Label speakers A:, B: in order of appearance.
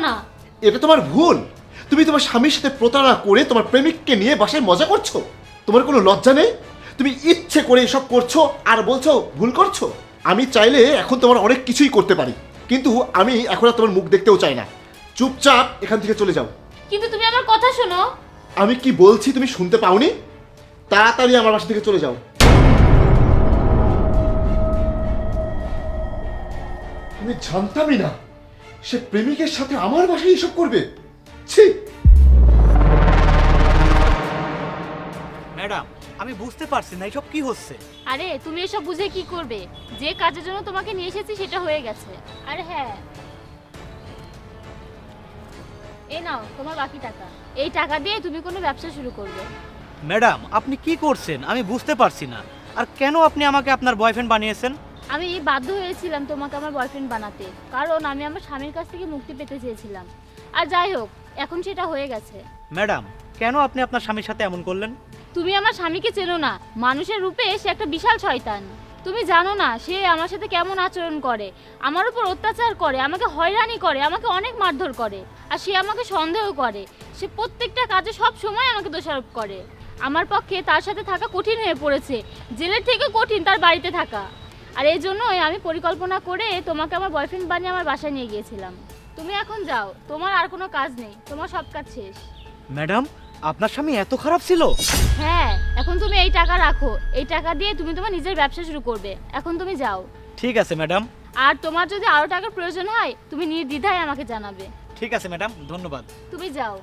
A: না।
B: এটা তোমার ভুল। তুমি তোমার স্বামীর সাথে প্রতারণা করে তোমার প্রেমিককে নিয়ে বাসায় মজা করছো। তোমার কোনো লজ্জা নেই? তুমি ইচ্ছে করে এসব করছো আর বলছো ভুল করছো। আমি চাইলে এখন তোমার অনেক কিছুই করতে পারি, কিন্তু আমি এখন আর তোমার মুখ দেখতেও চাই না। চুপচাপ এখান থেকে চলে যাও।
A: কিন্তু তুমি আমার কথা শোনো।
B: আমি কি বলছি তুমি শুনতে পাওনি? তাড়াতাড়ি আমার বাসা থেকে চলে যাও। আমি জানতামই না সে প্রেমিকের সাথে আমার বাসায় এসব করবে। ছি!
C: ম্যাডাম, আমি বুঝতে পারছি না এসব কি হচ্ছে।
A: আরে তুমি এসব বুঝে কি করবে? যে কাজের জন্য তোমাকে নিয়ে এসেছি সেটা হয়ে গেছে। আর হ্যাঁ, এই নাও তোমার বাকি টাকা। এই টাকা দিয়ে তুমি কোনো ব্যবসা শুরু করবে।
C: ম্যাডাম, আপনি কি করছেন আমি বুঝতে পারছি না। আর কেন আপনি আমাকে আপনার বয়ফ্রেন্ড বানিয়েছেন?
A: আমি বাধ্য হয়েছিলাম তোমাকে আমার বয়ফ্রেন্ড বানাতে, কারণ আমি আমার স্বামীর কাছ থেকে মুক্তি পেতে চেয়েছিলাম। আর যাই হোক, এখন সেটা হয়ে গেছে।
C: ম্যাডাম, কেন আপনি আপনার স্বামীর সাথে এমন করলেন?
A: তুমি আমার স্বামীকে চেনো না। মানুষের রূপে সে একটা বিশাল শয়তান। তুমি জানো না সে আমার সাথে কেমন আচরণ করে। আমার উপর অত্যাচার করে, আমাকে হয়রানি করে, আমাকে অনেক মারধর করে। আর সে আমাকে সন্দেহ করে। সে প্রত্যেকটা কাজে সব সময় আমাকে দোষারোপ করে। আমার পক্ষে তার সাথে থাকা কঠিন হয়ে পড়েছে। জেলের থেকে কঠিন তার বাড়িতে থাকা। আর এই জন্যই আমি পরিকল্পনা করে তোমাকে আমার বয়ফ্রেন্ড বানিয়ে আমার বাসায় নিয়ে গিয়েছিলাম। তুমি এখন যাও, তোমার আর কোনো কাজ নেই, তোমার সব কাজ শেষ।
C: ম্যাডাম, আপনার স্বামী এত খারাপ ছিল?
A: হ্যাঁ, এখন তুমি এই টাকা রাখো। এই টাকা দিয়ে তুমি তোমার নিজের ব্যবসা শুরু করবে। এখন তুমি যাও।
C: ঠিক আছে ম্যাডাম।
A: আর তোমার যদি আরো টাকার প্রয়োজন হয় তুমি নির্দ্বিধায় আমাকে জানাবে।
C: ঠিক আছে ম্যাডাম, ধন্যবাদ।
A: তুমি যাও।